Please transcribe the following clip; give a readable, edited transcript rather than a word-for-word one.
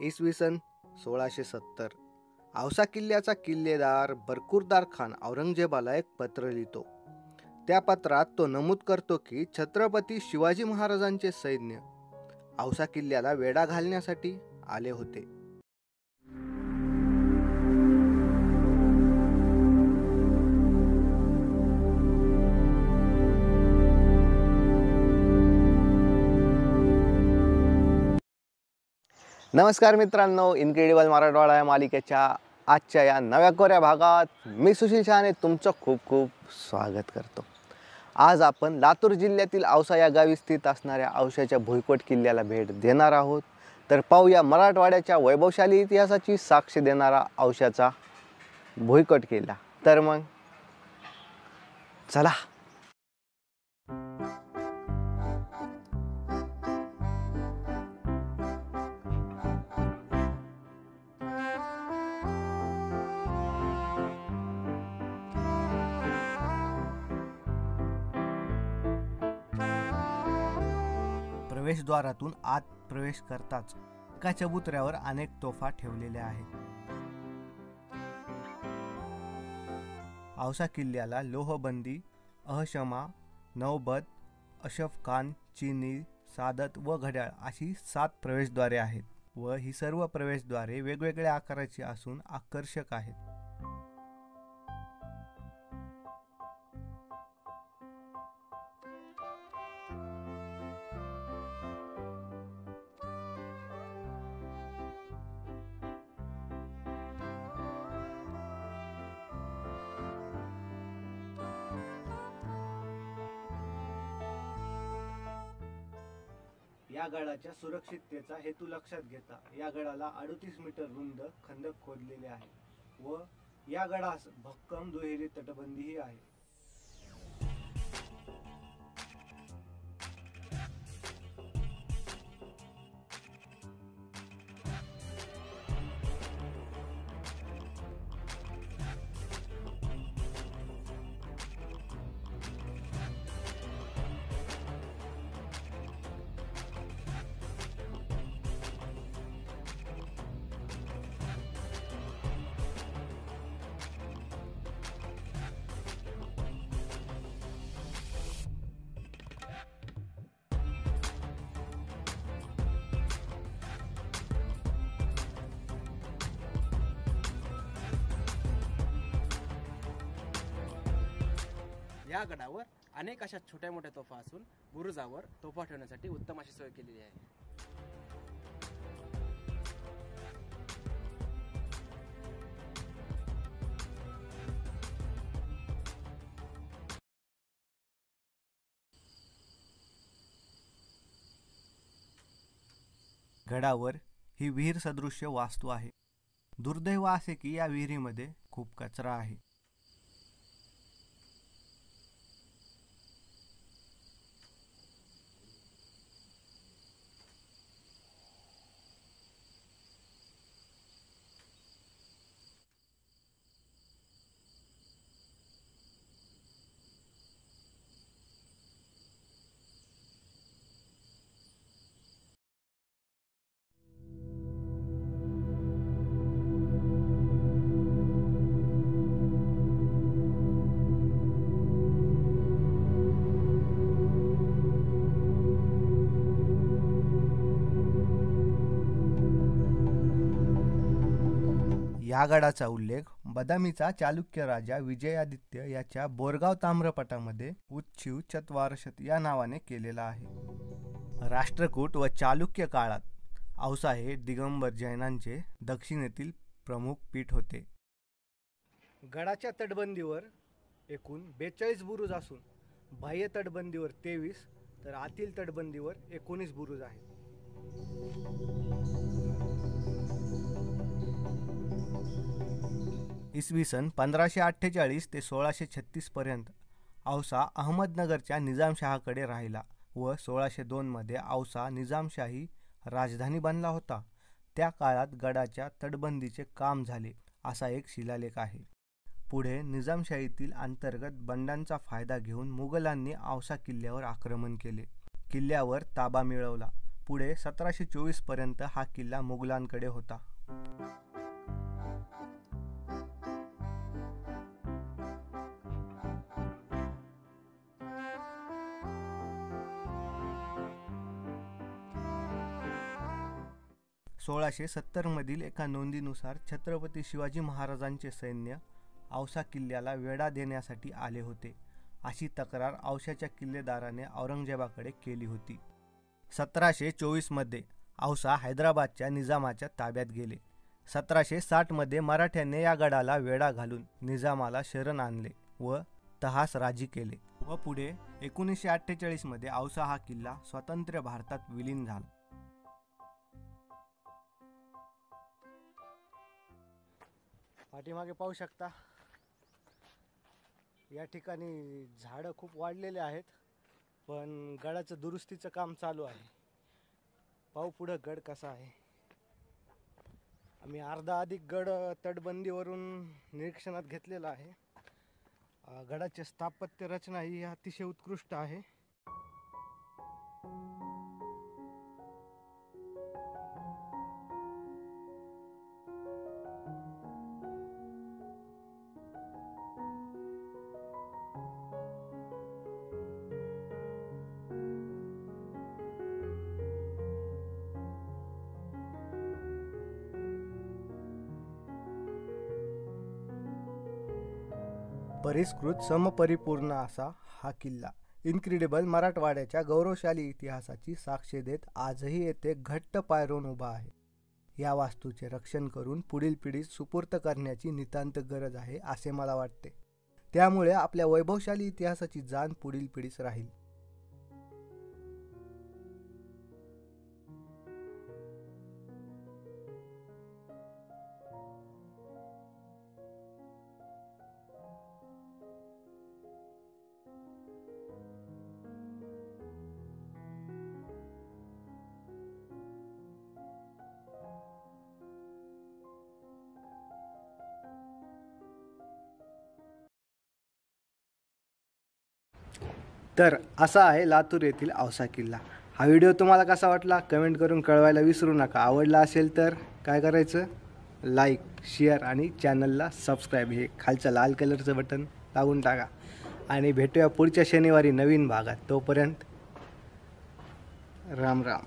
इसवी सन 1670 औसा किल्ल्याचा किल्लेदार बरकुरदार खान औरंगजेबाला एक पत्र लिहितो. त्या पत्रात तो नमूद करतो की छत्रपती शिवाजी महाराजांचे सैन्य औसा किल्ल्याला वेढा घालण्यासाठी आले होते. नमस्कार मित्रांनो, इनक्रेडिबल मराठवाडा या मालिकेच्या आजच्या या नव्या कोऱ्या भागात मी सुशील शहाणे तुमचं खूप खूप स्वागत करतो. आज आपण लातूर जिल्ह्यातील औसा या गावी स्थित असणाऱ्या औशाच्या भुईकोट किल्ल्याला भेट देणार आहोत. तर पाहूया मराठवाड्याच्या वैभवशाली इतिहासाची साक्ष देणारा औशाचा भुईकोट किल्ला. तर मग चला. प्रवेशद्वारातून आत प्रवेश करताच एका चबुतऱ्यावर अनेक तोफा ठेवलेल्या आहेत. औसा किल्ल्याला लोहबंदी, अहशमा, नौबत, अशफखान, चिनी, सादत व घड्याळ अशी 7 प्रवेशद्वारे आहेत व ही सर्व प्रवेशद्वारे वेगवेगळ्या आकाराची असून आकर्षक आहेत. या गडाच्या सुरक्षिततेचा हेतू लक्षात घेता या गडाला 38 मीटर रुंद खंदक खोदलेले आहे व या गडास भक्कम दुहेरी तटबंदीही आहे. या गडावर अनेक अशा छोट्या मोठ्या तोफा असून बुरुजावर तोफा ठेवण्यासाठी उत्तम अशी सोय केलेली आहे. गडावर ही विहीर सदृश्य वास्तू आहे. दुर्दैव असे की या विहिरीमध्ये खूप कचरा आहे. या गडाचा उल्लेख बदामीचा चालुक्य राजा विजयादित्य याच्या बोरगाव ताम्रपटामध्ये उच्छिव चत्वारशत या नावाने केलेला आहे. राष्ट्रकूट व चालुक्य काळात औसा हे दिगंबर जैनांचे दक्षिणेतील प्रमुख पीठ होते. गडाच्या तटबंदीवर एकूण 42 बुरुज असून बाह्य तटबंदीवर 23 तर आतील तटबंदीवर 19 बुरुज आहेत. इसवी सन 1548 ते 1636 पर्यंत औसा अहमदनगरच्या निजामशहाकडे राहिला व 1602 मध्ये औसा निजामशाही राजधानी बनला होता. त्या काळात गडाच्या तटबंदीचे काम झाले असा एक शिलालेख आहे. पुढे निजामशाहीतील अंतर्गत बंडांचा फायदा घेऊन मुघलांनी औसा किल्ल्यावर आक्रमण केले. किल्ल्यावर ताबा मिळवला. पुढे 1724 पर्यंत हा किल्ला मुघलांकडे होता. मधील एका नोंदीनुसार छत्रपती शिवाजी महाराजांचे सैन्य औसा किल्ल्याला वेढा देण्यासाठी आले होते, अशी तक्रार औसाच्या किल्लेदाराने औरंगजेबाकडे केली होती. 1724 मध्ये औसा हैदराबादच्या निजामाच्या ताब्यात गेले. 1760 मध्ये मराठ्यांनी या गडाला वेढा घालून निजामाला शरण आणले व तहास राजी केले व पुढे 1948 मध्ये औसा हा किल्ला स्वतंत्र भारतात विलीन झाला. पाठीमागे पाहू शकता, या ठिकाणी झाडं खूप वाढलेले आहेत, पण गडाचं दुरुस्तीचं काम चालू आहे. पाहू पुढं गड कसा आहे. आम्ही अर्धा अधिक गड तटबंदीवरून निरीक्षणात घेतलेला आहे. गडाचे स्थापत्य रचना ही अतिशय उत्कृष्ट आहे. परिष्कृत समपरिपूर्ण असा हा किल्ला इनक्रेडिबल मराठवाड्याच्या गौरवशाली इतिहासाची साक्ष देत आजही येथे घट्ट पायरोन उभा आहे. या वास्तूचे रक्षण करून पुढील पिढीस सुपूर्त करण्याची नितांत गरज आहे असे मला वाटते. त्यामुळे आपल्या वैभवशाली इतिहासाची जाण पुढील पिढीस राहील. तर असा आहे लातूर येथील औसा किल्ला. हा व्हिडिओ तुम्हाला कसा वाटला कमेंट करून कळवायला विसरू नका. आवडला असेल तर काय करायचं, लाईक, शेअर आणि चॅनलला सबस्क्राईब हे खालचं लाल कलरचं बटन दाबून टाका. आणि भेटूया पुढच्या शनिवारी नवीन भागात. तोपर्यंत राम राम.